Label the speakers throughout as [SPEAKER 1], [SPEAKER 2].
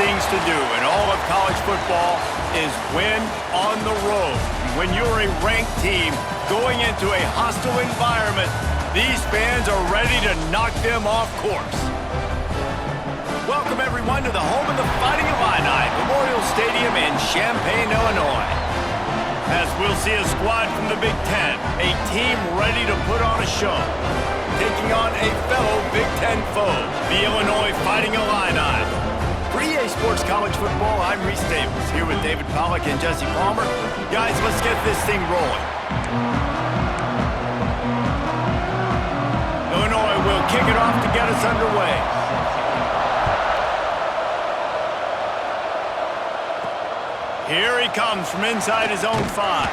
[SPEAKER 1] things to do in all of college football is win on the road. When you're a ranked team going into a hostile environment, these fans are ready to knock them off course. Welcome, everyone, to the home of the Fighting Illini, Memorial Stadium in Champaign, Illinois. As we'll see a squad from the Big Ten, a team ready to put on a show, taking on a fellow Big Ten foe, the Illinois Fighting Illini. For EA Sports College Football, I'm Reese Davis, here with David Pollack and Jesse Palmer. Guys, let's get this thing rolling. Illinois will kick it off to get us underway. Here he comes from inside his own 5.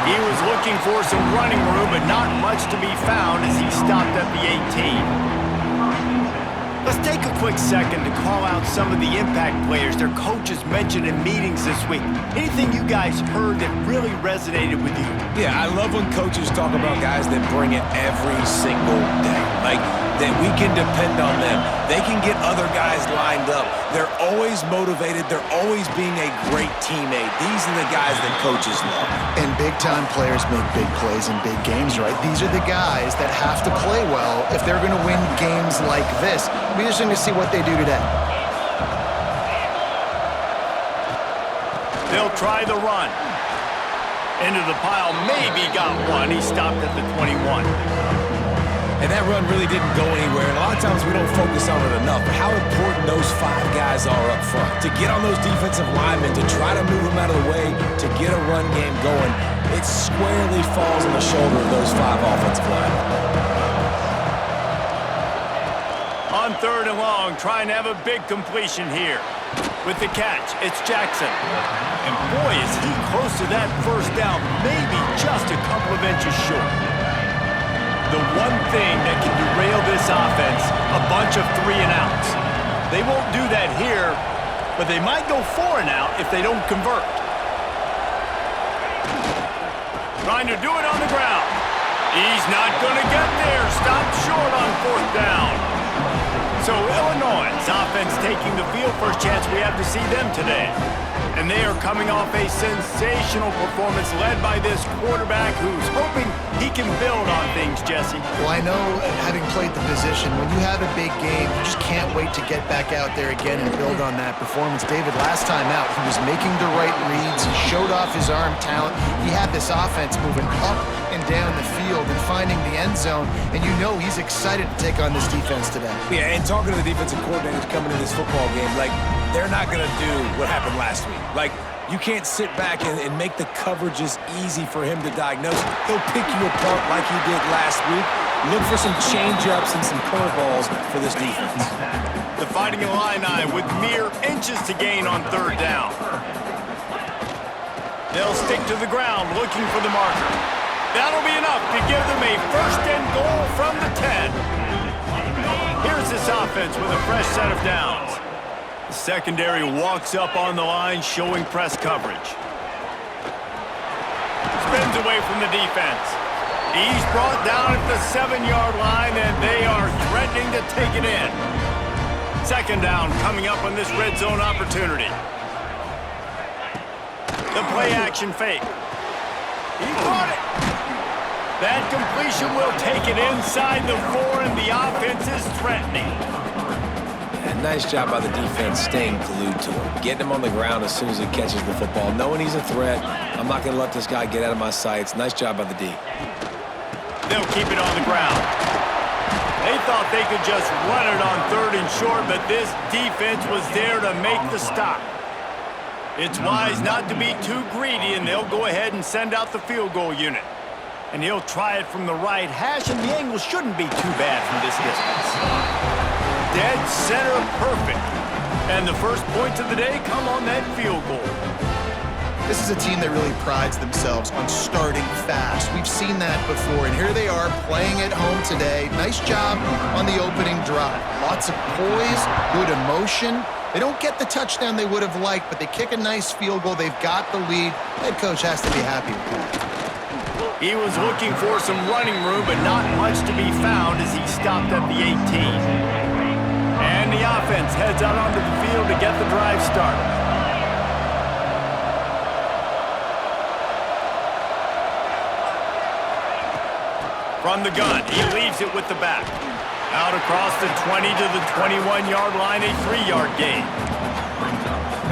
[SPEAKER 1] He was looking for some running room, but not much to be found as he stopped at the 18. Let's take a quick second to call out some of the impact players their coaches mentioned in meetings this week. Anything you guys heard that really resonated with you?
[SPEAKER 2] Yeah, I love when coaches talk about guys that bring it every single day. Like, that we can depend on them. They can get other guys lined up. They're always motivated. They're always being a great teammate. These are the guys that coaches love.
[SPEAKER 3] And big-time players make big plays in big games, right? These are the guys that have to play well if they're going to win games like this. We're just going to see what they do today.
[SPEAKER 1] They'll try the run. Into the pile, maybe got one. He stopped at the 21.
[SPEAKER 2] And that run really didn't go anywhere. And a lot of times we don't focus on it enough. But how important those 5 guys are up front. To get on those defensive linemen, to try to move them out of the way, to get a run game going, it squarely falls on the shoulder of those 5 offensive linemen.
[SPEAKER 1] On 3rd and long, trying to have a big completion here. With the catch, it's Jackson. And boy, is he close to that first down, maybe just a couple of inches short. The one thing that can derail this offense, a bunch of 3 and outs. They won't do that here, but they might go 4 and out if they don't convert. Trying to do it on the ground. He's not going to get there. Stopped short on 4th down. So Illinois' offense taking the field. First chance we have to see them today. And they are coming off a sensational performance led by this quarterback who's hoping he can build on things, Jesse.
[SPEAKER 3] Well, I know, having played the position, when you have a big game, you just can't wait to get back out there again and build on that performance. David, last time out, he was making the right reads. He showed off his arm talent. He had this offense moving up and down the field and finding the end zone. And you know he's excited to take on this defense today.
[SPEAKER 2] Yeah, and talking to the defensive coordinators coming to this football game, like, they're not going to do what happened last week. Like, you can't sit back and make the coverages easy for him to diagnose. He'll pick you apart like he did last week. Look for some change-ups and some curveballs for this defense.
[SPEAKER 1] The Fighting Illini with mere inches to gain on 3rd down. They'll stick to the ground looking for the marker. That'll be enough to give them a 1st and goal from the 10. Here's this offense with a fresh set of downs. The secondary walks up on the line, showing press coverage. Spins away from the defense. He's brought down at the 7-yard line, and they are threatening to take it in. 2nd down coming up on this red zone opportunity. The play-action fake. He caught it. That completion will take it inside the 4, and the offense is threatening.
[SPEAKER 2] Nice job by the defense staying glued to him, getting him on the ground as soon as he catches the football, knowing he's a threat. I'm not going to let this guy get out of my sights. Nice job by the D.
[SPEAKER 1] They'll keep it on the ground. They thought they could just run it on 3rd and short, but this defense was there to make the stop. It's wise not to be too greedy, and they'll go ahead and send out the field goal unit. And he'll try it from the right hash, and the angle shouldn't be too bad from this distance. Dead center perfect. And the first points of the day come on that field goal.
[SPEAKER 3] This is a team that really prides themselves on starting fast. We've seen that before, and here they are playing at home today. Nice job on the opening drive. Lots of poise, good emotion. They don't get the touchdown they would have liked, but they kick a nice field goal. They've got the lead. Head coach has to be happy with that.
[SPEAKER 1] He was looking for some running room, but not much to be found as he stopped at the 18. And and the offense heads out onto the field to get the drive started. From the gun, he leaves it with the back. Out across the 20 to the 21-yard line, a 3-yard gain.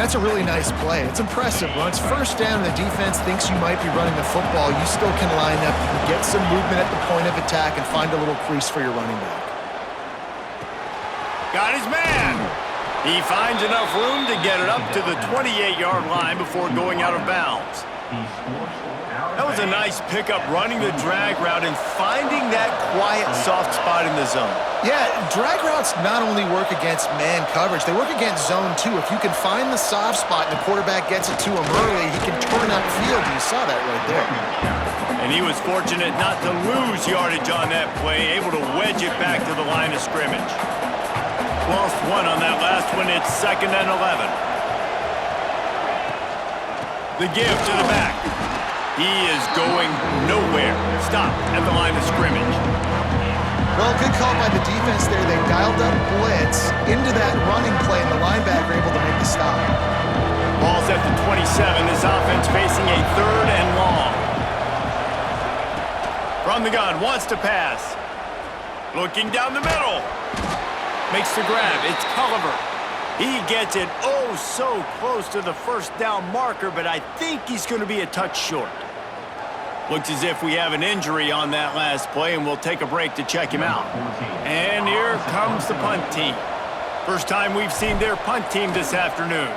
[SPEAKER 3] That's a really nice play. It's impressive. When it's first down and the defense thinks you might be running the football, you still can line up, get some movement at the point of attack, and find a little crease for your running back.
[SPEAKER 1] Got his man. He finds enough room to get it up to the 28-yard line before going out of bounds. That was a nice pickup, running the drag route and finding that quiet, soft spot in the zone.
[SPEAKER 3] Yeah, drag routes not only work against man coverage, they work against zone too. If you can find the soft spot and the quarterback gets it to him early, he can turn upfield, and you saw that right there.
[SPEAKER 1] And he was fortunate not to lose yardage on that play, able to wedge it back to the line of scrimmage. Lost one on that last one. It's 2nd and 11. The give to the back. He is going nowhere. Stop at the line of scrimmage.
[SPEAKER 3] Well, good call by the defense there. They dialed up blitz into that running play, and the linebacker able to make the stop.
[SPEAKER 1] Ball's at the 27. His offense facing a 3rd and long. From the gun, wants to pass. Looking down the middle. Makes the grab. It's Culliver. He gets it oh so close to the first down marker, but I think he's going to be a touch short. Looks as if we have an injury on that last play, and we'll take a break to check him out. And here comes the punt team. First time we've seen their punt team this afternoon.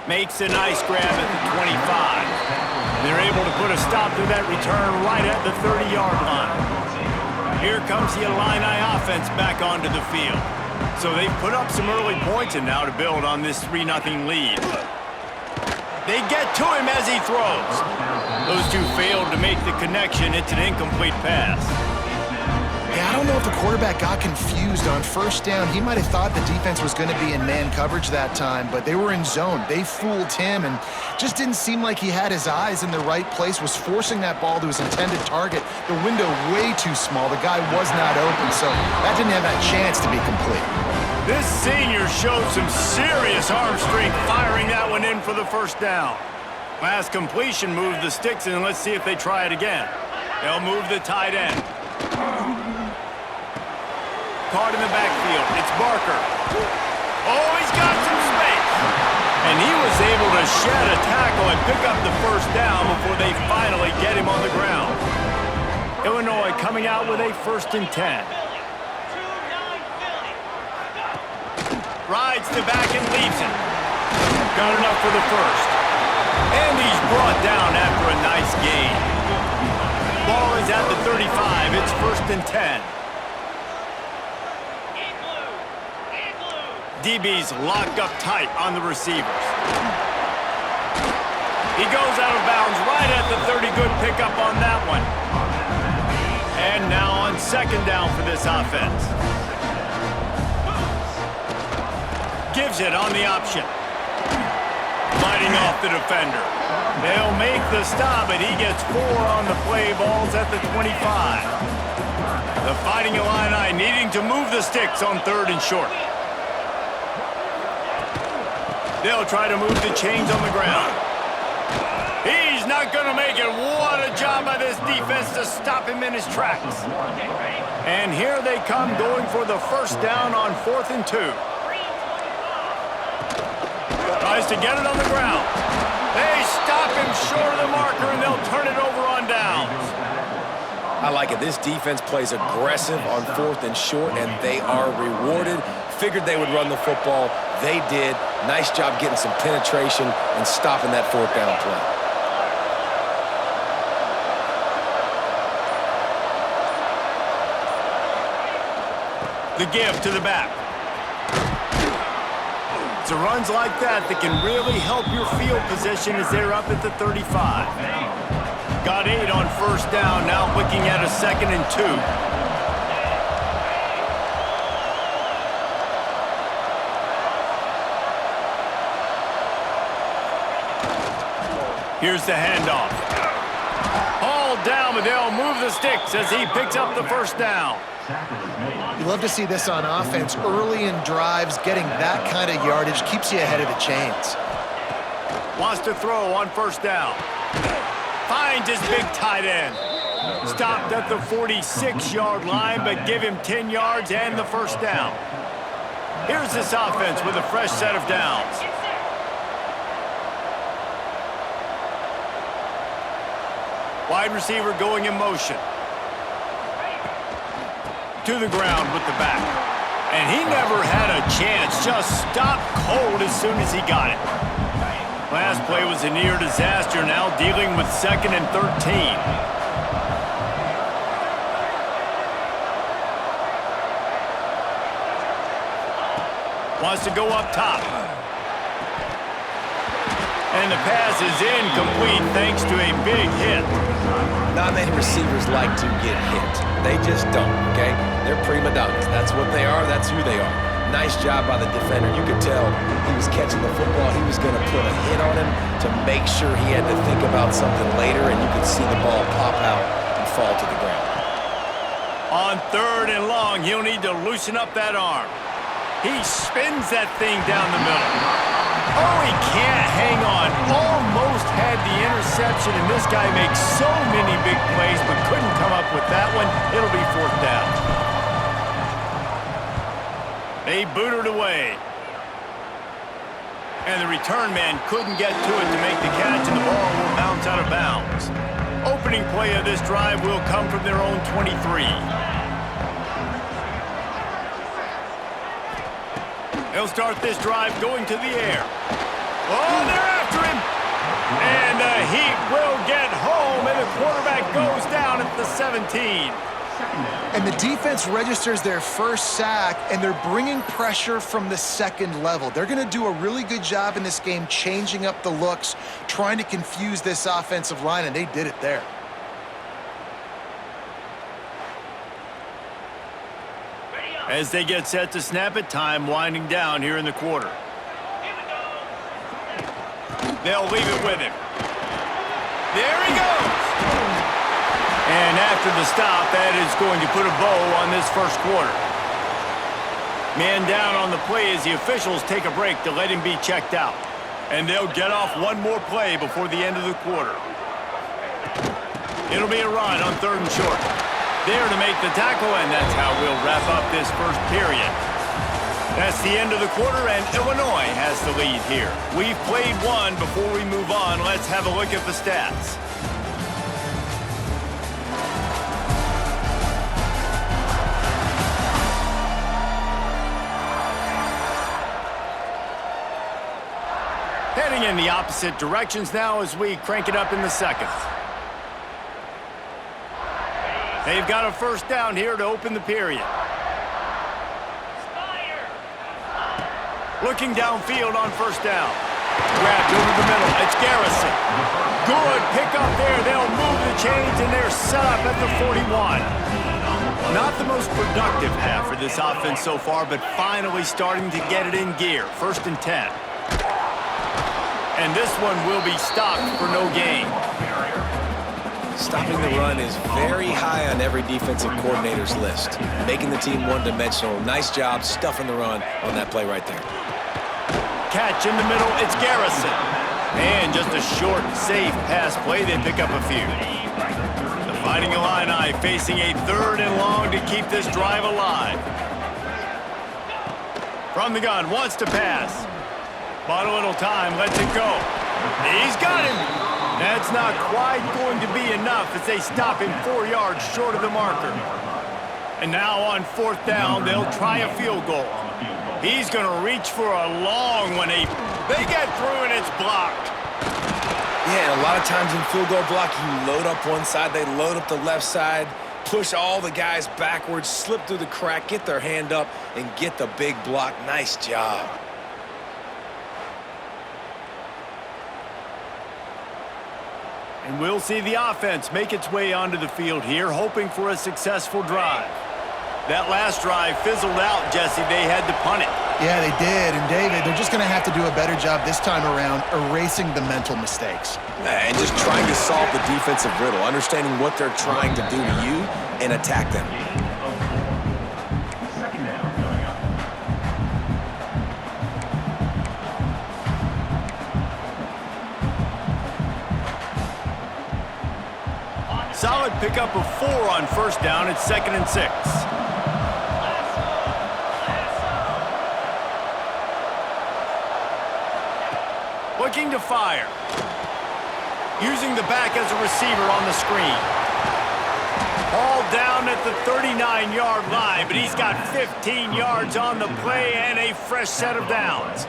[SPEAKER 1] Makes a nice grab at the 25. They're able to put a stop to that return right at the 30-yard line. Here comes the Illini offense back onto the field. So they've put up some early points, and now to build on this 3-0 lead. They get to him as he throws. Those two failed to make the connection. It's an incomplete pass.
[SPEAKER 3] Yeah, I don't know if the quarterback got confused on first down. He might have thought the defense was going to be in man coverage that time, but they were in zone. They fooled him and just didn't seem like he had his eyes in the right place, was forcing that ball to his intended target. The window way too small. The guy was not open, so that didn't have that chance to be complete.
[SPEAKER 1] This senior showed some serious arm strength firing that one in for the first down. Last completion moved the sticks, and let's see if they try it again. They'll move the tight end. Caught in the backfield. It's Barker. Oh, he's got some space. And he was able to shed a tackle and pick up the first down before they finally get him on the ground. Illinois coming out with a 1st and 10. Rides the back and leaves it. Got enough for the first. And he's brought down after a nice gain. Ball is at the 35. It's 1st and 10. DB's locked up tight on the receivers. He goes out of bounds right at the 30. Good pickup on that one. And now on 2nd down for this offense. Gives it on the option. Fighting off the defender. They'll make the stop, and he gets 4 on the play. Balls at the 25. The Fighting Illini needing to move the sticks on 3rd and short. They'll try to move the chains on the ground. He's not going to make it. What a job by this defense to stop him in his tracks. And here they come going for the first down on 4th and 2. Tries to get it on the ground. They stop him short of the marker, and they'll turn it over on downs.
[SPEAKER 2] I like it. This defense plays aggressive on 4th and short, and they are rewarded. Figured they would run the football. They did. Nice job getting some penetration and stopping that 4th down play.
[SPEAKER 1] The give to the back. It's runs like that can really help your field position as they're up at the 35. Got 8 on first down, now looking at a 2nd and 2. Here's the handoff. Hauled down, but they'll move the sticks as he picks up the first down.
[SPEAKER 3] You love to see this on offense. Early in drives, getting that kind of yardage keeps you ahead of the chains.
[SPEAKER 1] Wants to throw on first down. Finds his big tight end. Stopped at the 46-yard line, but give him 10 yards and the first down. Here's this offense with a fresh set of downs. Wide receiver going in motion. To the ground with the back. And he never had a chance. Just stopped cold as soon as he got it. Last play was a near disaster, now dealing with 2nd and 13. Wants to go up top. And the pass is incomplete thanks to a big hit.
[SPEAKER 2] Not many receivers like to get hit. They just don't, okay? They're prima donnas. That's what they are. That's who they are. Nice job by the defender. You could tell he was catching the football. He was going to put a hit on him to make sure he had to think about something later, and you could see the ball pop out and fall to the ground.
[SPEAKER 1] On 3rd and long, he'll need to loosen up that arm. He spins that thing down the middle. Oh, he can't hang on. Almost had the interception, and this guy makes so many big plays, but couldn't come up with that one. It'll be 4th down. They booted away. And the return man couldn't get to it to make the catch, and the ball will bounce out of bounds. Opening play of this drive will come from their own 23. He'll start this drive going to the air. Oh, they're after him. And the Heat will get home, and the quarterback goes down at the 17.
[SPEAKER 3] And the defense registers their first sack, and they're bringing pressure from the 2nd level. They're going to do a really good job in this game changing up the looks, trying to confuse this offensive line, and they did it there.
[SPEAKER 1] As they get set to snap it, time winding down here in the quarter. They'll leave it with him. There he goes! And after the stop, that is going to put a bow on this first quarter. Man down on the play as the officials take a break to let him be checked out. And they'll get off one more play before the end of the quarter. It'll be a run on 3rd and short. There to make the tackle, and that's how we'll wrap up this first period. That's the end of the quarter, and Illinois has the lead here. We've played one. Before we move on, let's have a look at the stats. Heading in the opposite directions now as we crank it up in the 2nd. They've got a first down here to open the period. Looking downfield on first down. Grabbed over the middle. It's Garrison. Good pick up there. They'll move the chains, and they're set up at the 41. Not the most productive half for this offense so far, but finally starting to get it in gear. 1st and 10. And this one will be stopped for no gain.
[SPEAKER 2] Stopping the run is very high on every defensive coordinator's list. Making the team one-dimensional. Nice job stuffing the run on that play right there.
[SPEAKER 1] Catch in the middle, it's Garrison. And just a short, safe pass play, they pick up a few. The Fighting Illini facing a 3rd and long to keep this drive alive. From the gun, wants to pass. Bought a little time, lets it go. He's got him. That's not quite going to be enough as they stop him 4 yards short of the marker. And now on 4th down, they'll try a field goal. He's going to reach for a long one. They get through and it's blocked.
[SPEAKER 2] Yeah, and a lot of times in field goal block, you load up one side, they load up the left side, push all the guys backwards, slip through the crack, get their hand up, and get the big block. Nice job.
[SPEAKER 1] And we'll see the offense make its way onto the field here, hoping for a successful drive. That last drive fizzled out, Jesse. They had to punt it.
[SPEAKER 3] Yeah, they did. And, David, they're just going to have to do a better job this time around erasing the mental mistakes.
[SPEAKER 2] And just trying to solve the defensive riddle, understanding what they're trying to do to you and attack them.
[SPEAKER 1] Solid pickup of 4 on first down. It's 2nd and 6. Looking to fire. Using the back as a receiver on the screen. Ball down at the 39-yard line, but he's got 15 yards on the play and a fresh set of downs.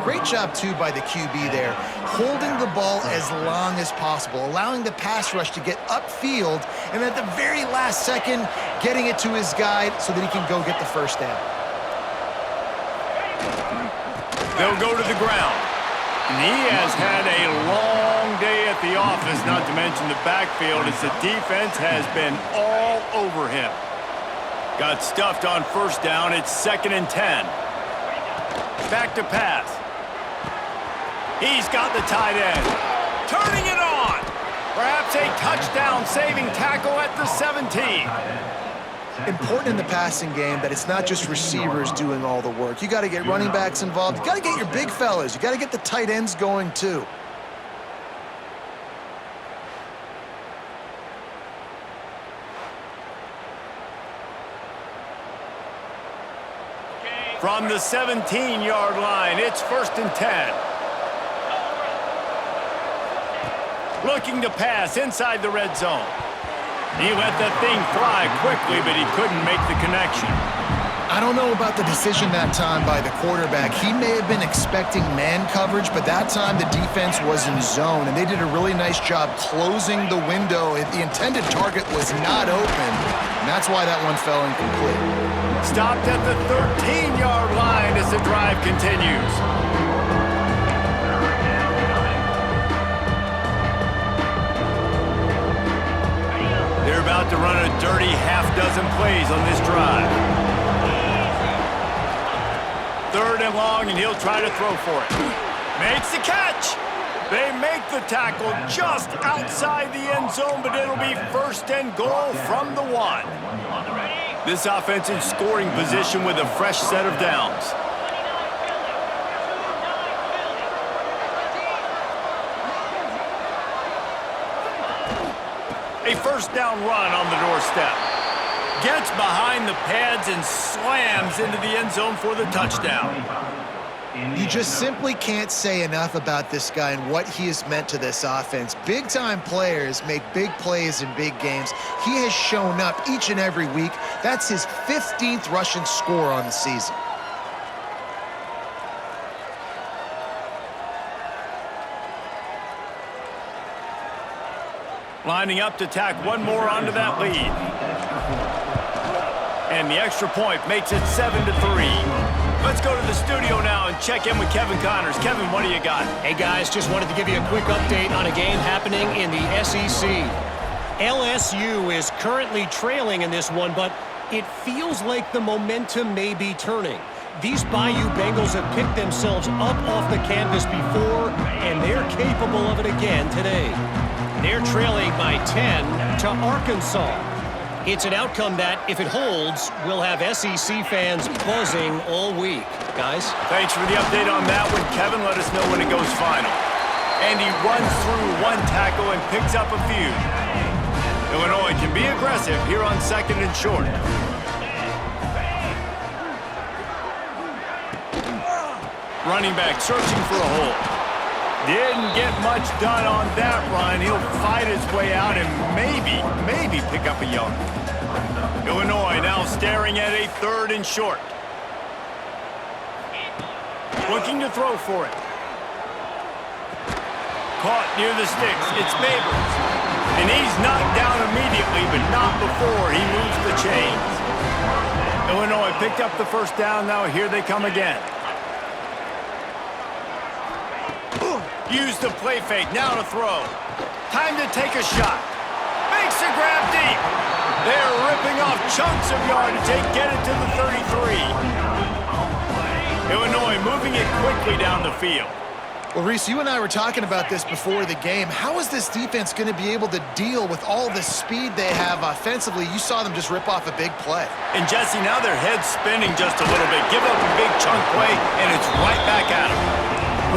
[SPEAKER 3] Great job, too, by the QB there, holding the ball as long as possible, allowing the pass rush to get upfield, and at the very last second, getting it to his guy so that he can go get the first down.
[SPEAKER 1] They'll go to the ground. And he has had a long day at the office, not to mention the backfield, as the defense has been all over him. Got stuffed on first down. It's 2nd and 10. Back to pass. He's got the tight end. Turning it on. Perhaps a touchdown-saving tackle at the 17.
[SPEAKER 3] Important in the passing game that it's not just receivers doing all the work. You got to get running backs involved. You got to get your big fellas. You got to get the tight ends going, too.
[SPEAKER 1] From the 17-yard line, it's 1st and 10. Looking to pass inside the red zone. He let that thing fly quickly, but he couldn't make the connection.
[SPEAKER 3] I don't know about the decision that time by the quarterback. He may have been expecting man coverage, but that time the defense was in zone, and they did a really nice job closing the window. The intended target was not open, and that's why that one fell incomplete.
[SPEAKER 1] Stopped at the 13-yard line as the drive continues. They're about to run a dirty half-dozen plays on this drive. 3rd and long, and he'll try to throw for it. Makes the catch. They make the tackle just outside the end zone, but it'll be 1st and goal from the 1. This offense in scoring position with a fresh set of downs. A first down run on the doorstep. Gets behind the pads and slams into the end zone for the touchdown.
[SPEAKER 3] You just simply can't say enough about this guy and what he has meant to this offense. Big-time players make big plays in big games. He has shown up each and every week. That's his 15th rushing score on the season.
[SPEAKER 1] Lining up to tack one more onto that lead. And the extra point makes it 7-3. Let's go to the studio now and check in with Kevin Connors. Kevin, what do you got?
[SPEAKER 4] Hey, guys, just wanted to give you a quick update on a game happening in the SEC. LSU is currently trailing in this one, but it feels like the momentum may be turning. These Bayou Bengals have picked themselves up off the canvas before, and they're capable of it again today. They're trailing by 10 to Arkansas. It's an outcome that, if it holds, will have SEC fans buzzing all week. Guys?
[SPEAKER 1] Thanks for the update on that one, Kevin. Let us know when it goes final. And he runs through one tackle and picks up a few. Illinois can be aggressive here on 2nd and short. Running back searching for a hole. Didn't get much done on that run. He'll fight his way out and maybe pick up a yard. Illinois now staring at a 3rd and short. Looking to throw for it. Caught near the sticks. It's Babers. And he's knocked down immediately, but not before he moves the chains. Illinois picked up the first down. Now here they come again. Use the play fake, now to throw. Time to take a shot. Makes a grab deep. They're ripping off chunks of yardage. They get it to the 33. Illinois moving it quickly down the field.
[SPEAKER 3] Well, Reese, you and I were talking about this before the game. How is this defense going to be able to deal with all the speed they have offensively? You saw them just rip off a big play.
[SPEAKER 1] And, Jesse, now their head's spinning just a little bit. Give up a big chunk play, and it's right back at them.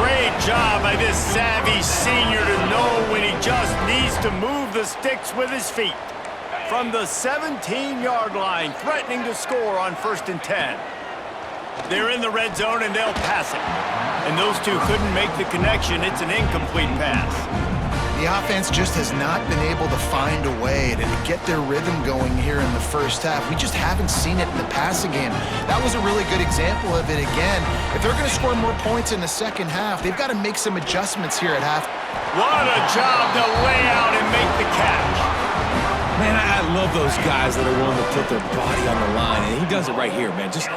[SPEAKER 1] Great job by this savvy senior to know when he just needs to move the sticks with his feet. From the 17-yard line, threatening to score on 1st and 10. They're in the red zone, and they'll pass it. And those two couldn't make the connection. It's an incomplete pass.
[SPEAKER 3] The offense just has not been able to find a way to get their rhythm going here in the first half. We just haven't seen it in the passing game. That was a really good example of it again. If they're going to score more points in the second half, they've got to make some adjustments here at half.
[SPEAKER 1] What a job to lay out and make the catch.
[SPEAKER 2] Man, I love those guys that are willing to put their body on the line, and he does it right here, man. Just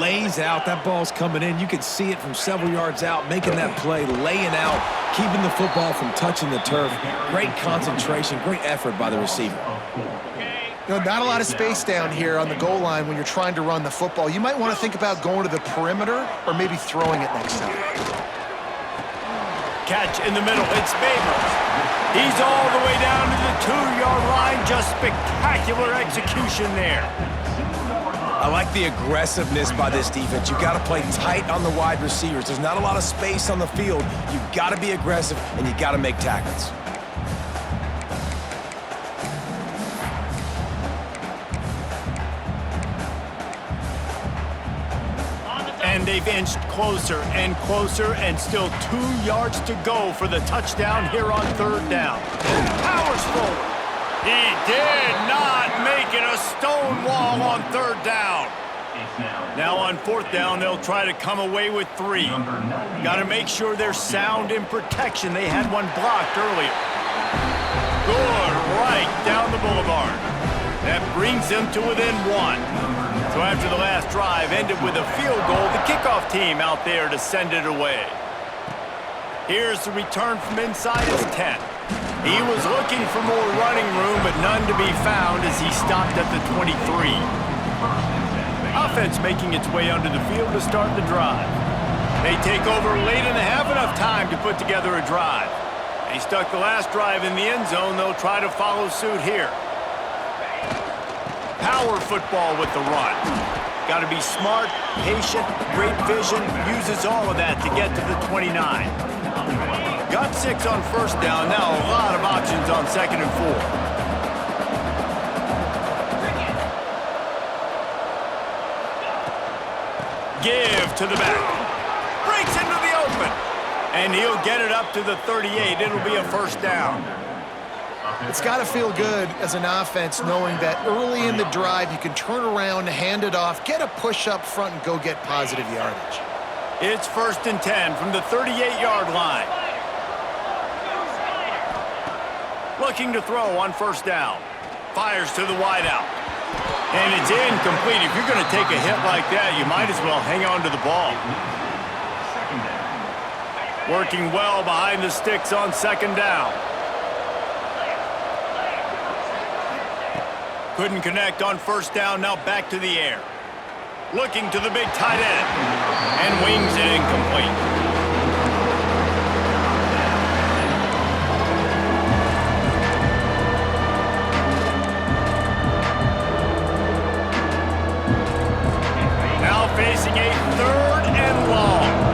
[SPEAKER 2] lays out. That ball's coming in. You can see it from several yards out, making that play, laying out, keeping the football from touching the turf. Great concentration, great effort by the receiver.
[SPEAKER 3] You know, not a lot of space down here on the goal line when you're trying to run the football. You might want to think about going to the perimeter or maybe throwing it next time.
[SPEAKER 1] Catch in the middle. It's Babers. He's all the way down to the 2-yard line. Just spectacular execution there.
[SPEAKER 2] I like the aggressiveness by this defense. You got to play tight on the wide receivers. There's not a lot of space on the field. You got to be aggressive, and you got to make tackles.
[SPEAKER 1] And they've inched closer and closer, and still 2 yards to go for the touchdown here on 3rd down. Powers forward. He did not make it a stone wall on 3rd down. Now on 4th down, they'll try to come away with 3. Got to make sure they're sound in protection. They had one blocked earlier. Good right down the boulevard. That brings them to within 1. So after the last drive ended with a field goal, the kickoff team out there to send it away. Here's the return from inside his 10. He was looking for more running room, but none to be found as he stopped at the 23. Offense making its way under the field to start the drive. They take over late in the half, enough time to put together a drive. They stuck the last drive in the end zone. They'll try to follow suit here. Power football with the run. Got to be smart, patient, great vision, uses all of that to get to the 29. Got 6 on 1st down, now a lot of options on 2nd and 4. Give to the back. Breaks into the open. And he'll get it up to the 38. It'll be a 1st down.
[SPEAKER 3] It's got to feel good as an offense knowing that early in the drive you can turn around, hand it off, get a push up front, and go get positive yardage.
[SPEAKER 1] It's 1st and 10 from the 38-yard line. Looking to throw on 1st down. Fires to the wideout. And it's incomplete. If you're going to take a hit like that, you might as well hang on to the ball. Working well behind the sticks on 2nd down. Couldn't connect on 1st down, now back to the air. Looking to the big tight end. And wings it incomplete. Now facing a 3rd and long.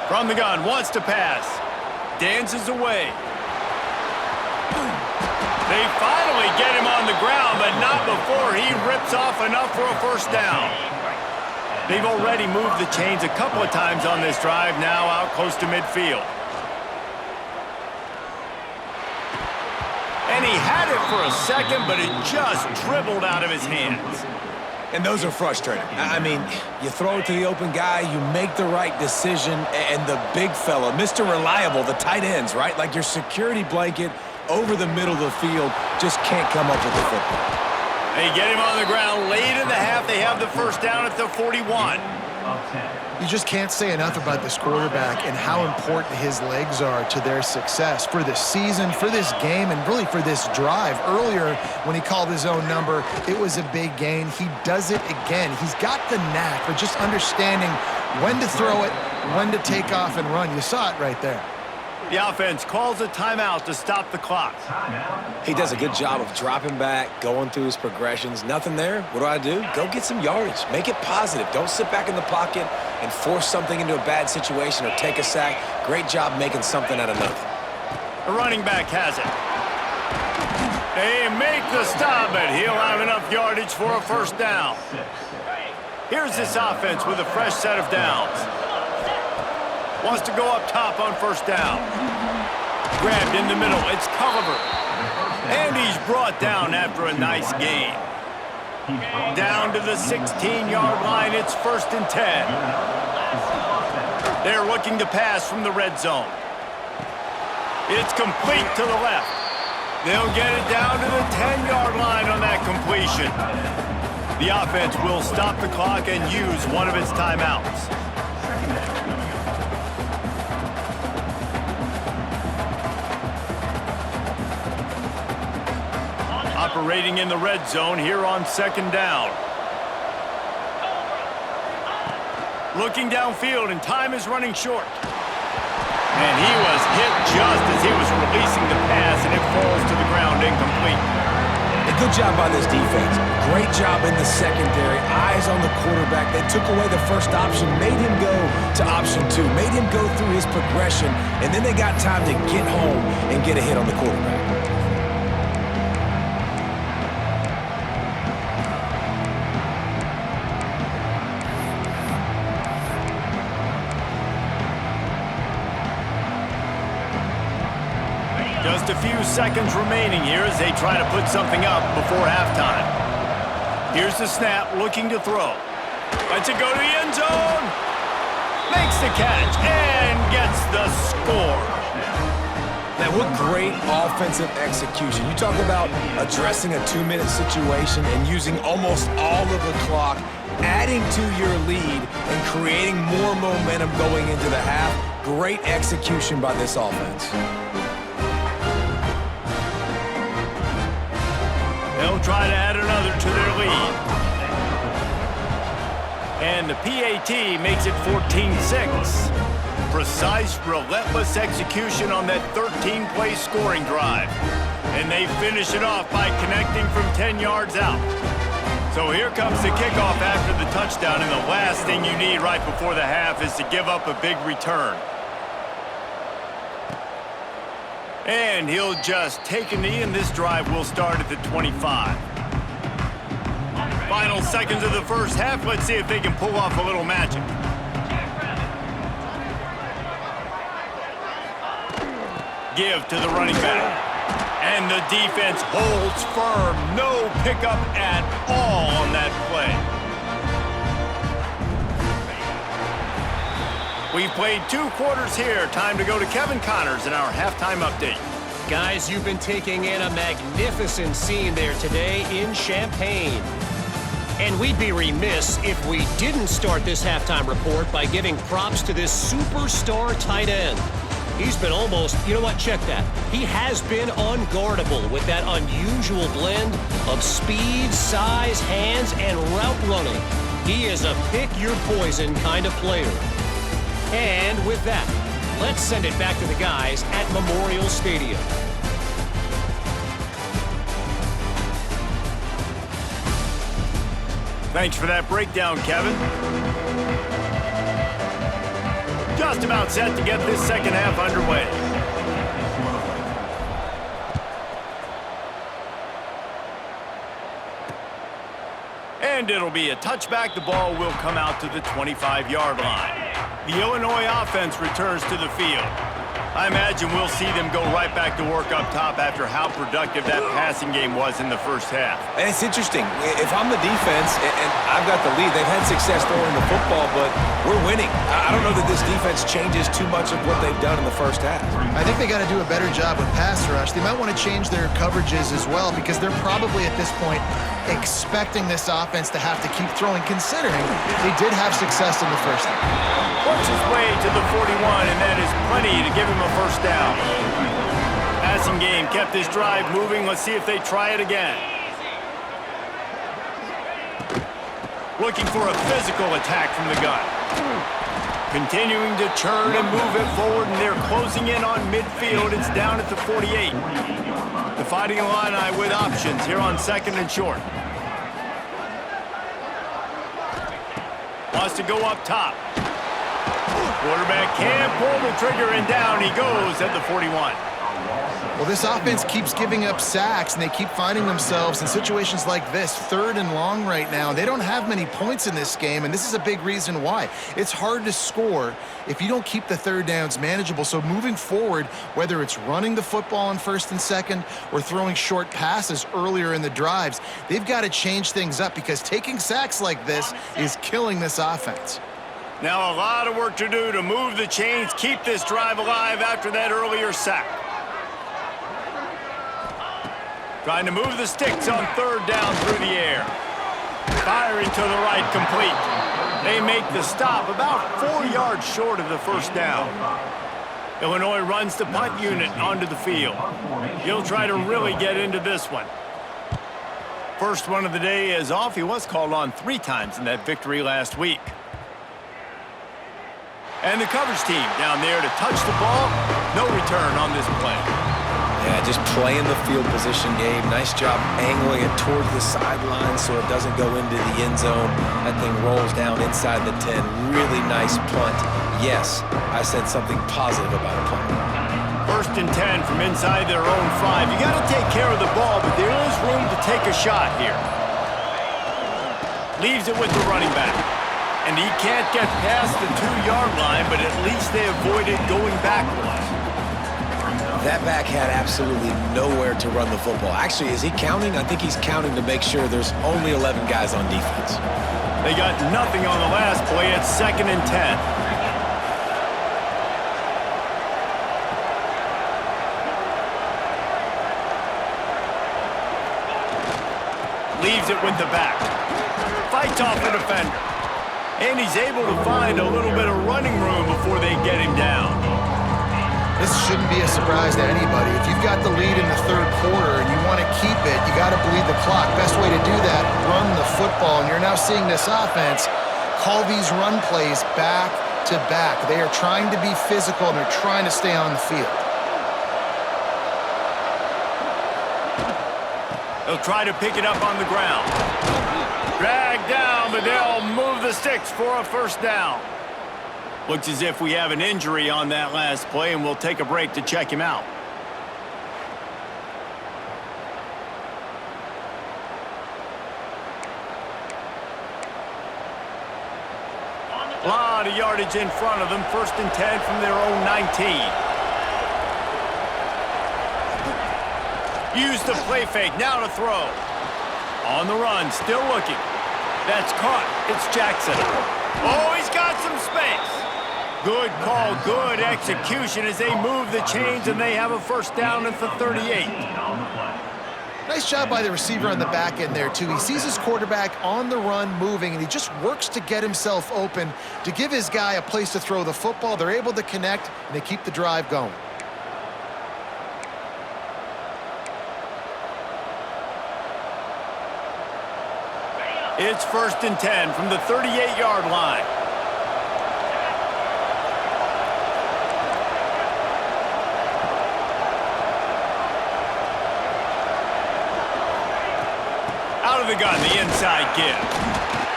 [SPEAKER 1] From the gun, wants to pass. Dances away. They finally get him on the ground, but not before he rips off enough for a 1st down. They've already moved the chains a couple of times on this drive, now out close to midfield. And he had it for a second, but it just dribbled out of his hands.
[SPEAKER 2] And those are frustrating. I mean, you throw it to the open guy, you make the right decision, and the big fella, Mr. Reliable, the tight ends, right? Like your security blanket over the middle of the field, just can't come up with the football.
[SPEAKER 1] They get him on the ground late in the half. They have the 1st down at the 41.
[SPEAKER 3] You just can't say enough about this quarterback and how important his legs are to their success for this season, for this game, and really for this drive. Earlier, when he called his own number, it was a big gain. He does it again. He's got the knack for just understanding when to throw it, when to take off and run. You saw it right there.
[SPEAKER 1] The offense calls a timeout to stop the clock.
[SPEAKER 2] He does a good job of dropping back, going through his progressions. Nothing there. What do? Go get some yardage. Make it positive. Don't sit back in the pocket and force something into a bad situation or take a sack. Great job making something out of nothing.
[SPEAKER 1] The running back has it. They make the stop, but he'll have enough yardage for a first down. Here's this offense with a fresh set of downs. Wants to go up top on first down. Grabbed in the middle. It's Culliver. And he's brought down after a nice gain. Down to the 16-yard line. It's 1st and 10. They're looking to pass from the red zone. It's complete to the left. They'll get it down to the 10-yard line on that completion. The offense will stop the clock and use one of its timeouts. Operating in the red zone here on 2nd down. Looking downfield, and time is running short. And he was hit just as he was releasing the pass, and it falls to the ground incomplete.
[SPEAKER 2] A good job by this defense. Great job in the secondary. Eyes on the quarterback. They took away the first option, made him go to option 2, made him go through his progression, and then they got time to get home and get a hit on the quarterback.
[SPEAKER 1] Just a few seconds remaining here as they try to put something up before halftime. Here's the snap, looking to throw. Lets it go to the end zone. Makes the catch and gets the score.
[SPEAKER 2] Now, what great offensive execution. You talk about addressing a 2-minute situation and using almost all of the clock, adding to your lead and creating more momentum going into the half. Great execution by this offense.
[SPEAKER 1] They'll try to add another to their lead. And the PAT makes it 14-6. Precise, relentless execution on that 13-play scoring drive. And they finish it off by connecting from 10 yards out. So here comes the kickoff after the touchdown, and the last thing you need right before the half is to give up a big return. And he'll just take a knee, and this drive will start at the 25. Final seconds of the first half. Let's see if they can pull off a little magic. Give to the running back. And the defense holds firm. No pickup at all on that play. We've played 2 quarters here. Time to go to Kevin Connors in our halftime update.
[SPEAKER 4] Guys, you've been taking in a magnificent scene there today in Champaign. And we'd be remiss if we didn't start this halftime report by giving props to this superstar tight end. He's been almost, you know what, check that. He has been unguardable with that unusual blend of speed, size, hands, and route running. He is a pick-your-poison kind of player. And with that, let's send it back to the guys at Memorial Stadium.
[SPEAKER 1] Thanks for that breakdown, Kevin. Just about set to get this second half underway. And it'll be a touchback. The ball will come out to the 25-yard line. The Illinois offense returns to the field. I imagine we'll see them go right back to work up top after how productive that passing game was in the first half.
[SPEAKER 2] And it's interesting. If I'm the defense and I've got the lead, they've had success throwing the football, but we're winning. I don't know that this defense changes too much of what they've done in the first half.
[SPEAKER 3] I think they got to do a better job with pass rush. They might want to change their coverages as well because they're probably at this point expecting this offense to have to keep throwing, considering they did have success in the first half.
[SPEAKER 1] Works his way to the 41, and that is plenty to give him a first down. Passing game kept this drive moving. Let's see if they try it again. Looking for a physical attack from the gun. Continuing to turn and move it forward, and they're closing in on midfield. It's down at the 48. The Fighting Illini with options here on 2nd and short. Wants to go up top. Quarterback can't pull the trigger, and down he goes at the 41.
[SPEAKER 3] Well, this offense keeps giving up sacks, and they keep finding themselves in situations like this, 3rd and long right now. They don't have many points in this game, and this is a big reason why. It's hard to score if you don't keep the 3rd downs manageable. So moving forward, whether it's running the football on 1st and 2nd or throwing short passes earlier in the drives, they've got to change things up because taking sacks like this is killing this offense.
[SPEAKER 1] Now a lot of work to do to move the chains, keep this drive alive after that earlier sack. Trying to move the sticks on 3rd down through the air. Firing to the right, complete. They make the stop about 4 yards short of the first down. Illinois runs the punt unit onto the field. He'll try to really get into this one. First one of the day is off. He was called on 3 times in that victory last week. And the coverage team down there to touch the ball. No return on this play.
[SPEAKER 2] Yeah, just playing the field position game. Nice job angling it towards the sideline so it doesn't go into the end zone. That thing rolls down inside the 10. Really nice punt. Yes, I said something positive about a punt.
[SPEAKER 1] 1st and 10 from inside their own 5. You got to take care of the ball, but there is room to take a shot here. Leaves it with the running back. And he can't get past the 2-yard line, but at least they avoided going backwards.
[SPEAKER 2] That back had absolutely nowhere to run the football. Actually, is he counting? I think he's counting to make sure there's only 11 guys on defense.
[SPEAKER 1] They got nothing on the last play. It's 2nd and 10. Leaves it with the back. Fights off the defender. And he's able to find a little bit of running room before they get him down.
[SPEAKER 3] This shouldn't be a surprise to anybody. If you've got the lead in the 3rd quarter and you want to keep it, you got to bleed the clock. Best way to do that, run the football. And you're now seeing this offense call these run plays back to back. They are trying to be physical, and they're trying to stay on the field.
[SPEAKER 1] They'll try to pick it up on the ground. Drag down, but they'll move the sticks for a first down. Looks as if we have an injury on that last play, and we'll take a break to check him out. A lot of yardage in front of them. 1st and 10 from their own 19. Use the play fake, now to throw. On the run, still looking. That's caught. It's Jackson. Oh, he's got some space. Good call, good execution as they move the chains, and they have a first down at the 38.
[SPEAKER 3] Nice job by the receiver on the back end there, too. He sees his quarterback on the run moving, and he just works to get himself open to give his guy a place to throw the football. They're able to connect, and they keep the drive going.
[SPEAKER 1] It's 1st and 10 from the 38-yard line. Out of the gun, the inside give.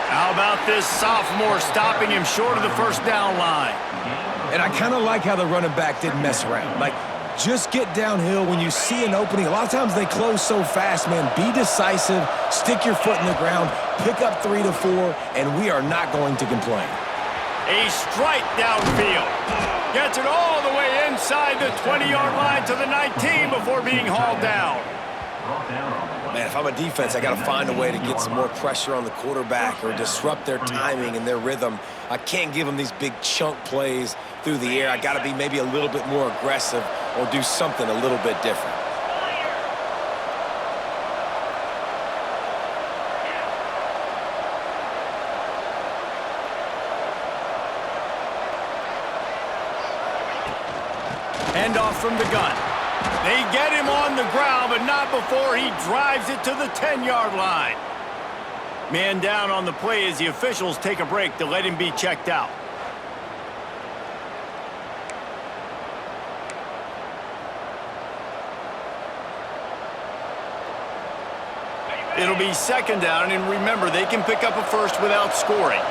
[SPEAKER 1] How about this sophomore stopping him short of the first down line?
[SPEAKER 2] And I kind of like how the running back didn't mess around. Like, just get downhill when you see an opening. A lot of times they close so fast, man. Be decisive, stick your foot in the ground, pick up 3 to 4, and we are not going to complain.
[SPEAKER 1] A strike downfield. Gets it all the way inside the 20-yard line to the 19 before being hauled down.
[SPEAKER 2] Man, if I'm a defense, I got to find a way to get some more pressure on the quarterback or disrupt their timing and their rhythm. I can't give them these big chunk plays through the air. I got to be maybe a little bit more aggressive or do something a little bit different.
[SPEAKER 1] Handoff from the gun. They get him on the ground, but not before he drives it to the 10-yard line. Man down on the play as the officials take a break to let him be checked out. It'll be second down, and remember, they can pick up a first without scoring.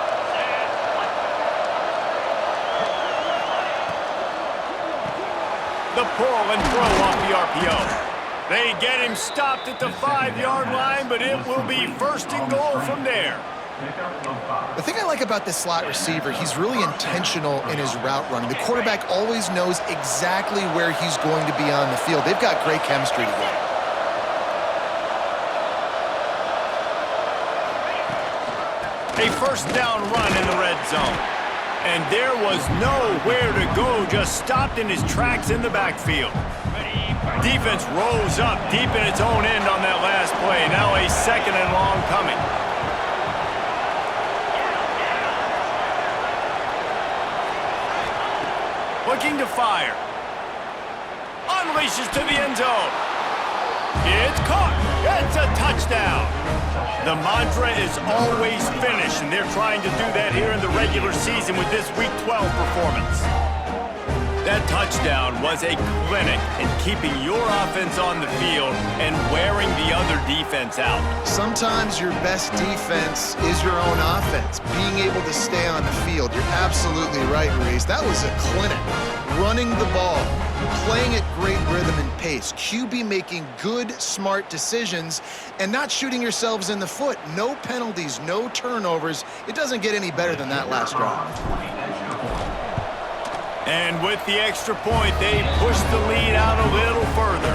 [SPEAKER 1] The pull and throw off the RPO. They get him stopped at the 5-yard line, but it will be first and goal from there.
[SPEAKER 3] The thing I like about this slot receiver, he's really intentional in his route running. The quarterback always knows exactly where he's going to be on the field. They've got great chemistry together.
[SPEAKER 1] A first down run in the red zone. And there was nowhere to go, just stopped in his tracks in the backfield. Defense rose up deep in its own end on that last play. Now a second and long coming. Looking to fire. Unleashes to the end zone. It's caught. It's a touchdown. The mantra is always finish, and they're trying to do that here in the regular season with this Week 12 performance. That touchdown was a clinic in keeping your offense on the field and wearing the other defense out.
[SPEAKER 3] Sometimes your best defense is your own offense, being able to stay on the field. You're absolutely right, Reese. That was a clinic. Running the ball, playing at great rhythm and pace, QB making good, smart decisions, and not shooting yourselves in the foot. No penalties, no turnovers. It doesn't get any better than that last drive.
[SPEAKER 1] And with the extra point, they push the lead out a little further.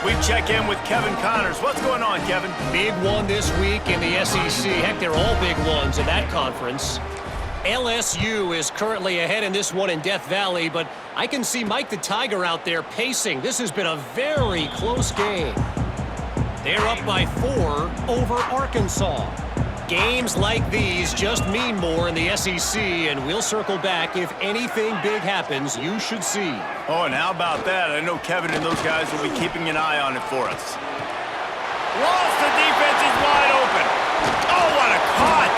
[SPEAKER 1] We check in with Kevin Connors. What's going on, Kevin?
[SPEAKER 4] Big one this week in the SEC. Heck, they're all big ones in that conference. LSU is currently ahead in this one in Death Valley, but I can see Mike the Tiger out there pacing. This has been a very close game. They're up by 4 over Arkansas. Games like these just mean more in the SEC, and we'll circle back if anything big happens. You should see.
[SPEAKER 1] Oh, and how about that? I know Kevin and those guys will be keeping an eye on it for us. Lost, the defense is wide open. Oh, what a cut!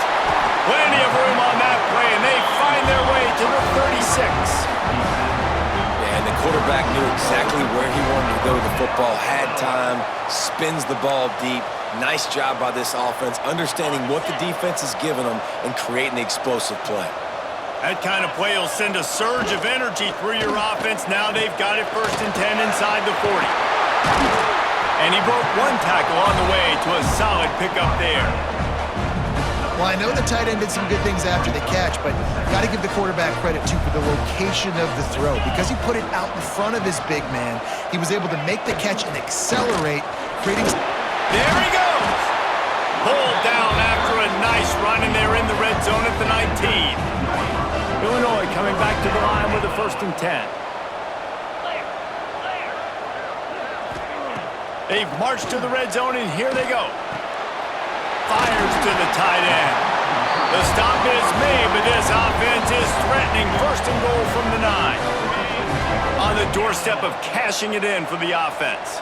[SPEAKER 1] Plenty of room on that play, and they find their way to the 36.
[SPEAKER 2] And the quarterback knew exactly where he wanted to go with the football, had time, spins the ball deep. Nice job by this offense, understanding what the defense is giving them and creating the explosive play.
[SPEAKER 1] That kind of play will send a surge of energy through your offense. Now they've got it first and 10 inside the 40. And he broke one tackle on the way to a solid pickup there.
[SPEAKER 3] Well, I know the tight end did some good things after the catch, but got to give the quarterback credit, too, for the location of the throw. Because he put it out in front of his big man, he was able to make the catch and accelerate, creating...
[SPEAKER 1] There he goes! Pulled down after a nice run, and they're in the red zone at the 19. Illinois coming back to the line with a first and 10. They've marched to the red zone, and here they go. Fires to the tight end. The stop is made, but this offense is threatening first and goal from the 9. On the doorstep of cashing it in for the offense.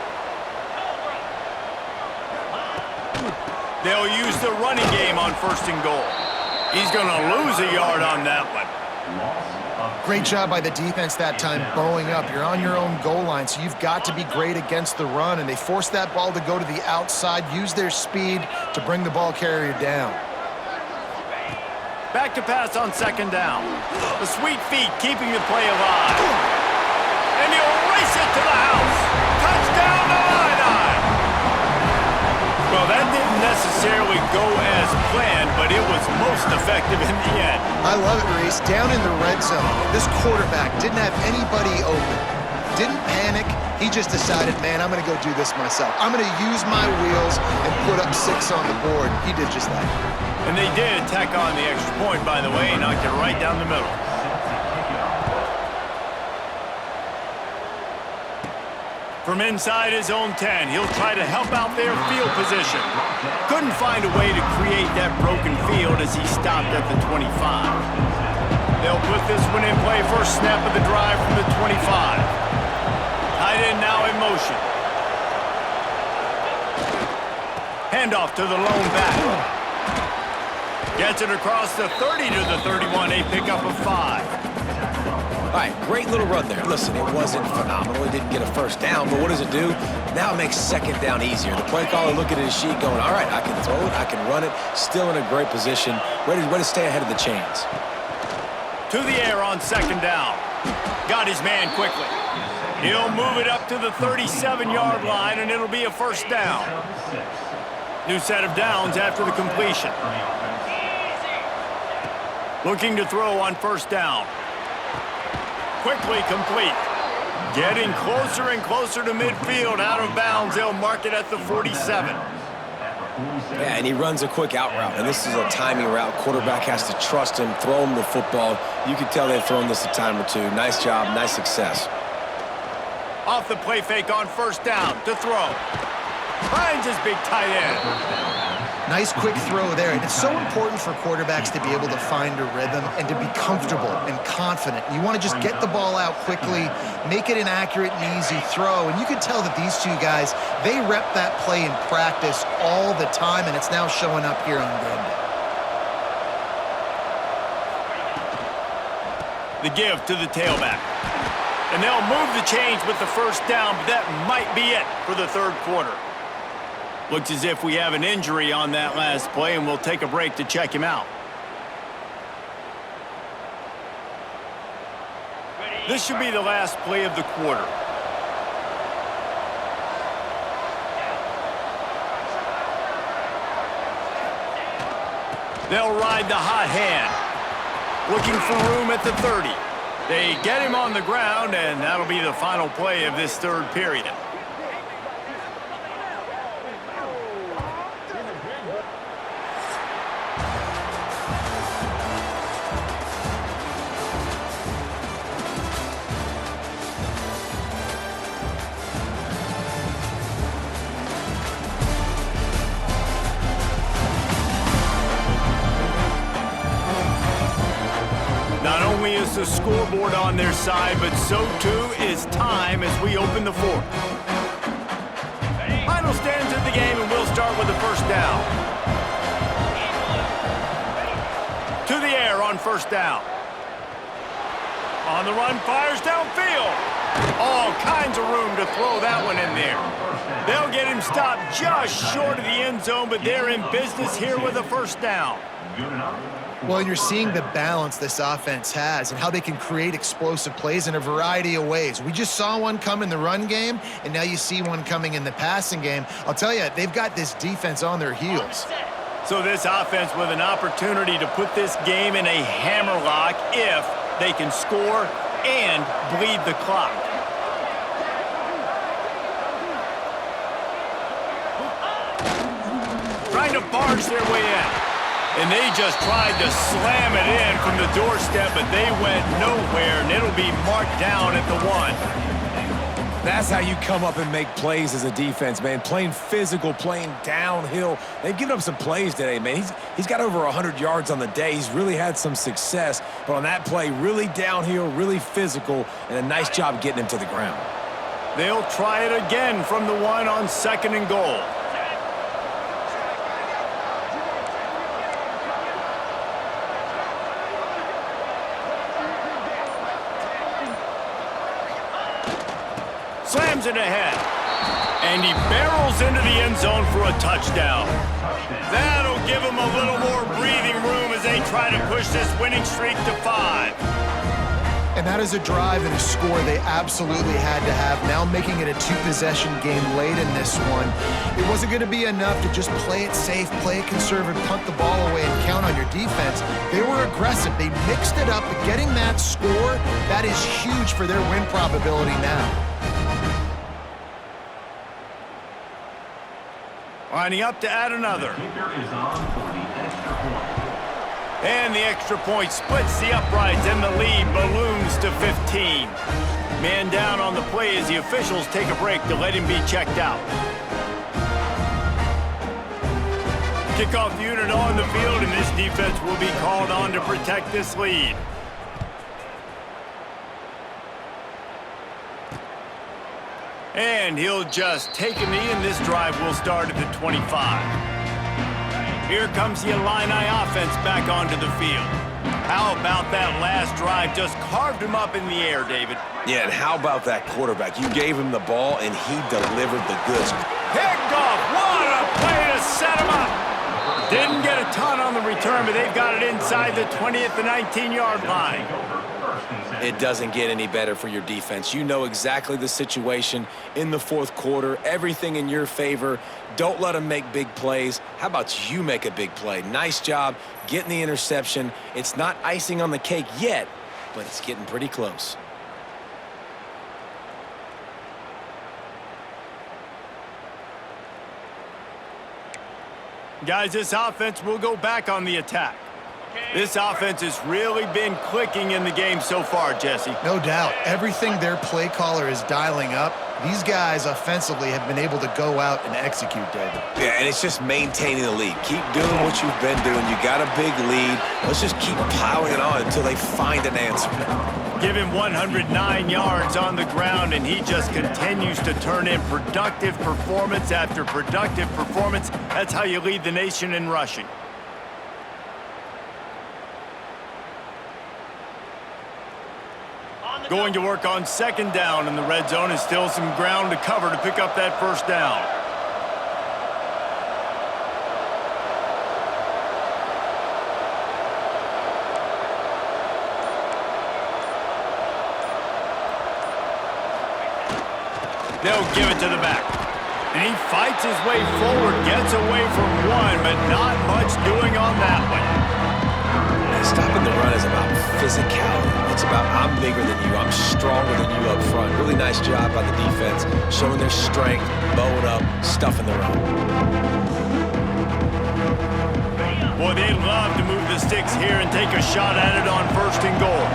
[SPEAKER 1] They'll use the running game on first and goal. He's going to lose a yard on that one.
[SPEAKER 3] Great job by the defense that time, bowing up. You're on your own goal line, so you've got to be great against the run, and they forced that ball to go to the outside, use their speed to bring the ball carrier down.
[SPEAKER 1] Back to pass on second down. The sweet feet keeping the play alive. And he'll race it to the house. Touchdown, Illini! Well, that didn't necessarily go as planned, but it was most effective in the end.
[SPEAKER 3] I love it, Reese. Down in the red zone, this quarterback didn't have anybody open. Didn't panic. He just decided, man, I'm going to go do this myself. I'm going to use my wheels and put up 6 on the board. He did just that.
[SPEAKER 1] And they did tack on the extra point, by the way, and knocked it right down the middle. From inside his own 10, he'll try to help out their field position. Couldn't find a way to create that broken field as he stopped at the 25. They'll put this one in play first snap of the drive from the 25. Tight end now in motion. Handoff to the lone back. Gets it across the 30 to the 31, a pickup of 5.
[SPEAKER 2] All right, great little run there. Listen, it wasn't phenomenal. It didn't get a first down, but what does it do? Now it makes second down easier. The play caller looking at his sheet going, all right, I can throw it, I can run it, still in a great position, ready to stay ahead of the chains.
[SPEAKER 1] To the air on second down. Got his man quickly. He'll move it up to the 37-yard line, and it'll be a first down. New set of downs after the completion. Looking to throw on first down. Quickly complete. Getting closer and closer to midfield. Out of bounds. They'll mark it at the 47.
[SPEAKER 2] Yeah, and he runs a quick out route, and this is a timing route. Quarterback has to trust him, throw him the football. You can tell they've thrown this a time or two. Nice job, nice success.
[SPEAKER 1] Off the play fake on first down to throw. Finds his big tight end.
[SPEAKER 3] Nice quick throw there. And it's so important for quarterbacks to be able to find a rhythm and to be comfortable and confident. You want to just get the ball out quickly, make it an accurate and easy throw. And you can tell that these two guys, they rep that play in practice all the time, and it's now showing up here on game day.
[SPEAKER 1] The give to the tailback. And they'll move the chains with the first down, but that might be it for the third quarter. Looks as if we have an injury on that last play, and we'll take a break to check him out. This should be the last play of the quarter. They'll ride the hot hand. Looking for room at the 30. They get him on the ground, and that'll be the final play of this third period. Not only is the scoreboard on their side, but so too is time as we open the fourth. Final stands of the game, and we'll start with the first down. To the air on first down. On the run, fires downfield. All kinds of room to throw that one in there. They'll get him stopped just short of the end zone, but they're in business here with a first down.
[SPEAKER 3] Well, and you're seeing the balance this offense has and how they can create explosive plays in a variety of ways. We just saw one come in the run game, and now you see one coming in the passing game. I'll tell you, they've got this defense on their heels.
[SPEAKER 1] So this offense with an opportunity to put this game in a hammerlock if they can score and bleed the clock. Trying to barge their way in. And they just tried to slam it in from the doorstep, but they went nowhere, and it'll be marked down at the 1.
[SPEAKER 2] That's how you come up and make plays as a defense, man. Playing physical, playing downhill. They've given up some plays today, man. He's got over 100 yards on the day. He's really had some success. But on that play, really downhill, really physical, and a nice job getting him to the ground.
[SPEAKER 1] They'll try it again from the 1 on second and goal. Slams it ahead. And he barrels into the end zone for a touchdown. That'll give him a little more breathing room as they try to push this winning streak to 5.
[SPEAKER 3] And that is a drive and a score they absolutely had to have. Now making it a two-possession game late in this one. It wasn't going to be enough to just play it safe, play it conservative, punt the ball away, and count on your defense. They were aggressive. They mixed it up. But getting that score, that is huge for their win probability now.
[SPEAKER 1] Lining up to add another. And the extra point splits the uprights, and the lead balloons to 15. Man down on the play as the officials take a break to let him be checked out. Kickoff unit on the field, and this defense will be called on to protect this lead. And he'll just take a knee, and this drive will start at the 25. Here comes the Illini offense back onto the field. How about that last drive? Just carved him up in the air, David.
[SPEAKER 2] Yeah, and how about that quarterback? You gave him the ball, and he delivered the goods.
[SPEAKER 1] Picked off. What a play to set him up. Didn't get a ton on the return, but they've got it inside the 20 at the 19-yard line.
[SPEAKER 2] It doesn't get any better for your defense. You know exactly the situation in the fourth quarter, everything in your favor. Don't let them make big plays. How about you make a big play? Nice job getting the interception. It's not icing on the cake yet, but it's getting pretty close.
[SPEAKER 1] Guys, this offense will go back on the attack. This offense has really been clicking in the game so far, Jesse.
[SPEAKER 3] No doubt. Everything their play caller is dialing up, these guys offensively have been able to go out and execute, David.
[SPEAKER 2] Yeah, and it's just maintaining the lead. Keep doing what you've been doing. You got a big lead. Let's just keep piling it on until they find an answer.
[SPEAKER 1] Give him 109 yards on the ground, and he just continues to turn in productive performance after productive performance. That's how you lead the nation in rushing. Going to work on second down in the red zone, and still some ground to cover to pick up that first down. They'll give it to the back. And he fights his way forward, gets away from one, but not much doing on that one.
[SPEAKER 2] Stopping the run is about physicality. It's about I'm bigger than you, I'm stronger than you up front. Really nice job by the defense, showing their strength, bowing up, stuffing the run.
[SPEAKER 1] Boy, they'd love to move the sticks here and take a shot at it on first and goal.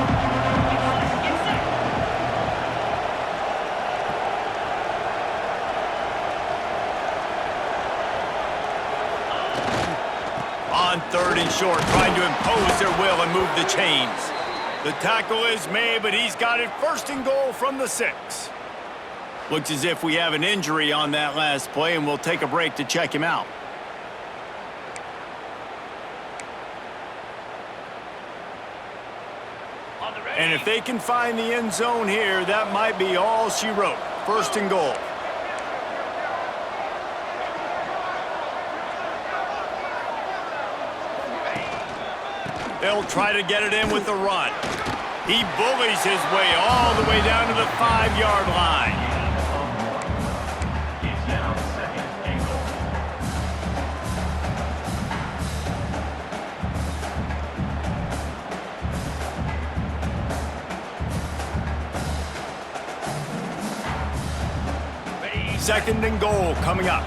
[SPEAKER 1] On third and short, trying to impose their will and move the chains. The tackle is made, but he's got it first and goal from the 6. Looks as if we have an injury on that last play, and we'll take a break to check him out. And if they can find the end zone here, that might be all she wrote. First and goal. They'll try to get it in with the run. He bullies his way all the way down to the 5-yard line. Second and goal coming up.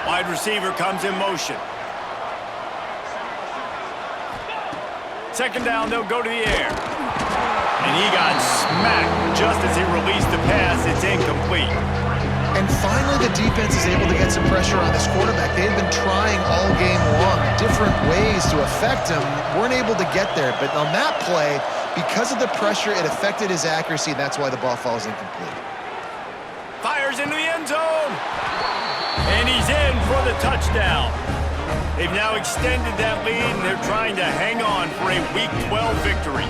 [SPEAKER 1] Wide receiver comes in motion. Second down, they'll go to the air. And he got smacked just as he released the pass. It's incomplete.
[SPEAKER 3] And finally, the defense is able to get some pressure on this quarterback. They've been trying all game long, different ways to affect him. Weren't able to get there. But on that play, because of the pressure, it affected his accuracy, and that's why the ball falls incomplete.
[SPEAKER 1] Fires into the end zone. And he's in for the touchdown. They've now extended that lead, and they're trying to hang on for a Week 12 victory.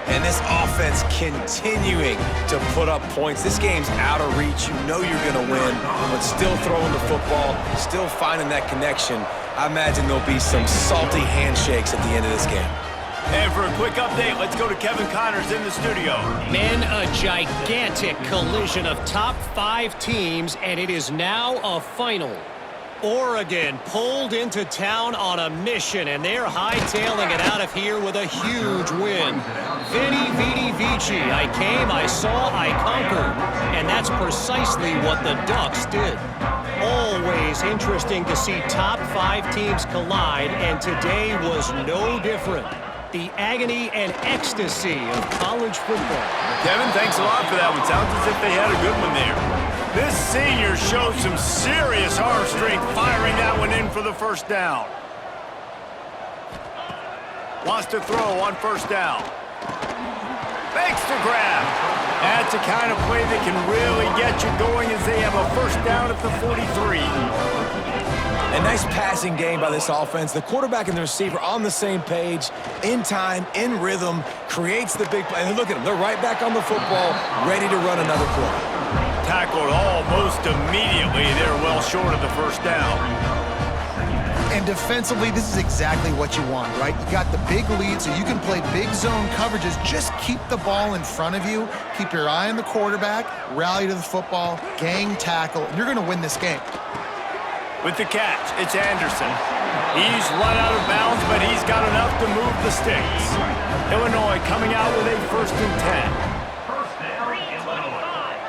[SPEAKER 2] And this offense continuing to put up points. This game's out of reach. You know you're going to win, but still throwing the football, still finding that connection. I imagine there'll be some salty handshakes at the end of this game.
[SPEAKER 1] And for a quick update, let's go to Kevin Connors in the studio.
[SPEAKER 4] Men, a gigantic collision of top 5 teams, and it is now a final. Oregon pulled into town on a mission, and they're hightailing it out of here with a huge win. Veni, vidi, vici. I came, I saw, I conquered. And that's precisely what the Ducks did. Always interesting to see top 5 teams collide, and today was no different. The agony and ecstasy of college football.
[SPEAKER 1] Kevin, thanks a lot for that one. Sounds as if they had a good one there. This senior showed some serious arm strength firing that one in for the first down. Wants to throw on first down. Fakes the grab. That's the kind of play that can really get you going as they have a first down at the 43.
[SPEAKER 2] A nice passing game by this offense. The quarterback and the receiver on the same page, in time, in rhythm, creates the big play. And look at them. They're right back on the football, ready to run another play.
[SPEAKER 1] Tackled almost immediately. They're well short of the first down.
[SPEAKER 3] And defensively, this is exactly what you want, right? You got the big lead, so you can play big zone coverages. Just keep the ball in front of you. Keep your eye on the quarterback. Rally to the football. Gang tackle. And you're going to win this game.
[SPEAKER 1] With the catch, it's Anderson. He's run out of bounds, but he's got enough to move the sticks. Illinois coming out with a 1st and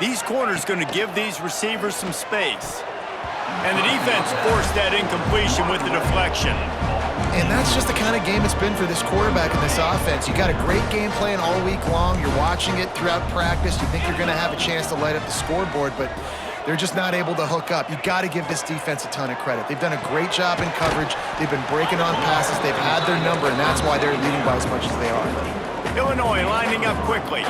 [SPEAKER 1] 10. These corners going to give these receivers some space. And the defense forced that incompletion with the deflection.
[SPEAKER 3] And that's just the kind of game it's been for this quarterback and this offense. You got a great game plan all week long. You're watching it throughout practice. You think you're going to have a chance to light up the scoreboard, but they're just not able to hook up. You got to give this defense a ton of credit. They've done a great job in coverage. They've been breaking on passes. They've had their number, and that's why they're leading by as much as they are.
[SPEAKER 1] Illinois lining up quickly.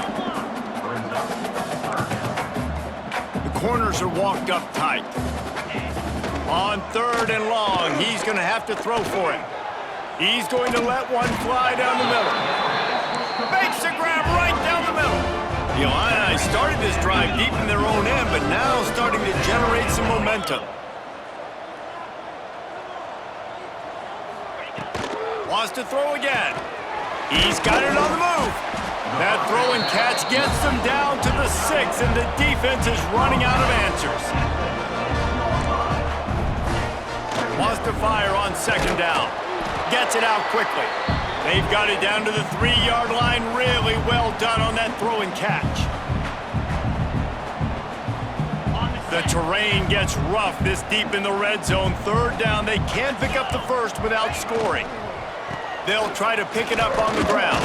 [SPEAKER 1] The corners are walked up tight. On 3rd and long, he's going to have to throw for it. He's going to let one fly down the middle. Makes the grab right down the middle. The Illini started this drive deep in their own end, but now starting to generate some momentum. Wants to throw again. He's got it on the move. That throw and catch gets them down to the 6, and the defense is running out of answers. Wants to fire on 2nd down. Gets it out quickly. They've got it down to the 3-yard line. Really well done on that throw and catch. The terrain gets rough this deep in the red zone. 3rd down. They can't pick up the first without scoring. They'll try to pick it up on the ground.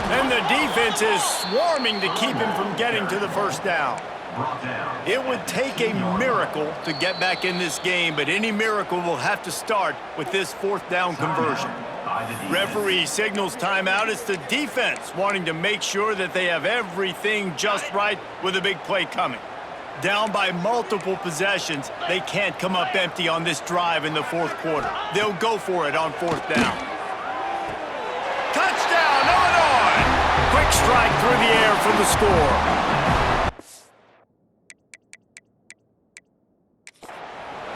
[SPEAKER 1] And the defense is swarming to keep him from getting to the first down. It would take a miracle to get back in this game, but any miracle will have to start with this 4th down conversion. Referee signals timeout. It's the defense wanting to make sure that they have everything just right with a big play coming. Down by multiple possessions, they can't come up empty on this drive in the 4th quarter. They'll go for it on 4th down. Touchdown, Illinois! Quick strike through the air for the score.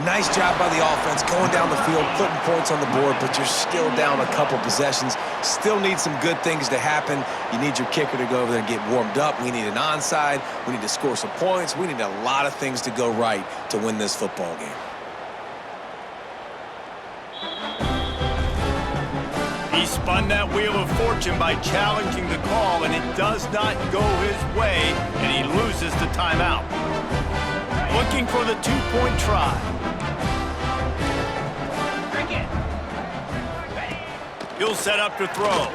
[SPEAKER 2] Nice job by the offense, going down the field, putting points on the board, but you're still down a couple possessions. Still need some good things to happen. You need your kicker to go over there and get warmed up. We need an onside. We need to score some points. We need a lot of things to go right to win this football game.
[SPEAKER 1] He spun that wheel of fortune by challenging the call, and it does not go his way, and he loses the timeout. Looking for the 2-point try. He'll set up to throw.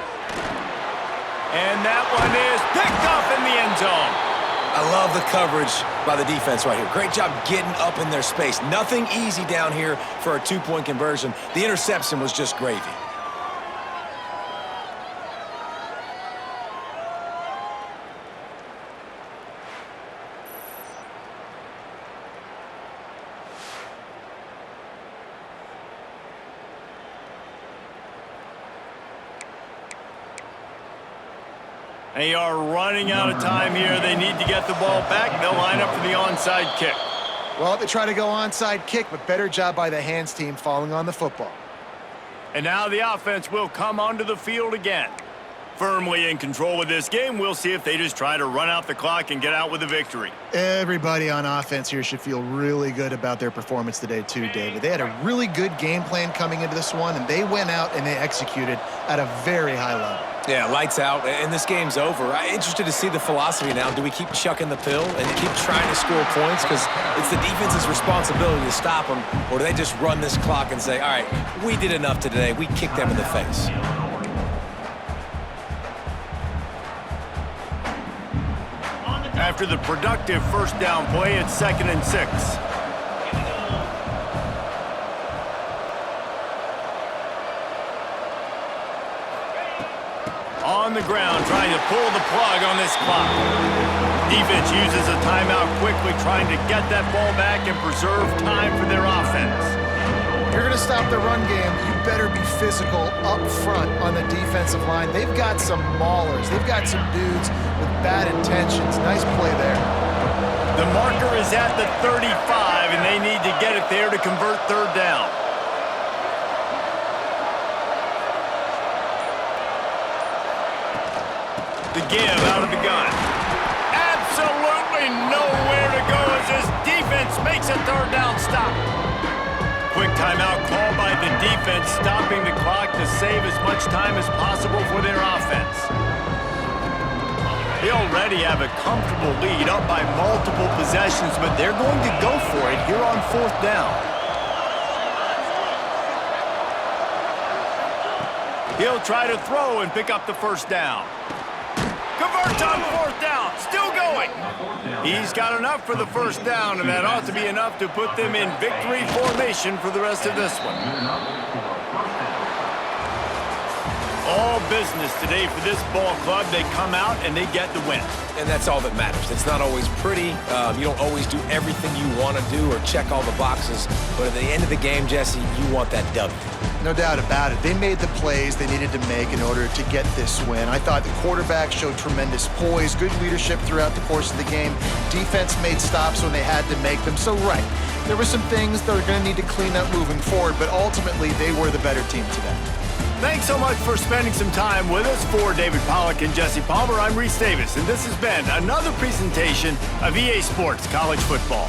[SPEAKER 1] And that one is picked off in the end zone.
[SPEAKER 2] I love the coverage by the defense right here. Great job getting up in their space. Nothing easy down here for a 2-point conversion. The interception was just gravy.
[SPEAKER 1] They are running out of time here. They need to get the ball back. They'll line up for the onside kick.
[SPEAKER 3] Well, they try to go onside kick, but better job by the hands team falling on the football.
[SPEAKER 1] And now the offense will come onto the field again. Firmly in control of this game, we'll see if they just try to run out the clock and get out with a victory.
[SPEAKER 3] Everybody on offense here should feel really good about their performance today too, David. They had a really good game plan coming into this one, and they went out and they executed at a very high level.
[SPEAKER 2] Yeah, lights out, and this game's over. I'm interested to see the philosophy now. Do we keep chucking the pill and keep trying to score points? Because it's the defense's responsibility to stop them, or do they just run this clock and say, all right, we did enough today. We kicked them in the face.
[SPEAKER 1] After the productive first down play, it's 2nd and 6. On the ground, trying to pull the plug on this clock. Defense uses a timeout quickly, trying to get that ball back and preserve time for their offense.
[SPEAKER 3] If you're going to stop the run game, you better be physical up front on the defensive line. They've got some maulers. They've got some dudes with bad intentions. Nice play there.
[SPEAKER 1] The marker is at the 35, and they need to get it there to convert 3rd down. The give out of the gun. Absolutely nowhere to go as this defense makes a 3rd down stop. Quick timeout call by the defense, stopping the clock to save as much time as possible for their offense. They already have a comfortable lead, up by multiple possessions, but they're going to go for it here on 4th down. He'll try to throw and pick up the 1st down. Converts on 4th down, still going. He's got enough for the 1st down, and that ought to be enough to put them in victory formation for the rest of this one. All business today for this ball club. They come out and they get the win.
[SPEAKER 2] And that's all that matters. It's not always pretty. You don't always do everything you want to do or check all the boxes. But at the end of the game, Jesse, you want that W.
[SPEAKER 3] No doubt about it. They made the plays they needed to make in order to get this win. I thought the quarterback showed tremendous poise, good leadership throughout the course of the game. Defense made stops when they had to make them. So, right, there were some things that are going to need to clean up moving forward, but ultimately they were the better team today.
[SPEAKER 1] Thanks so much for spending some time with us. For David Pollack and Jesse Palmer, I'm Reese Davis, and this has been another presentation of EA Sports College Football.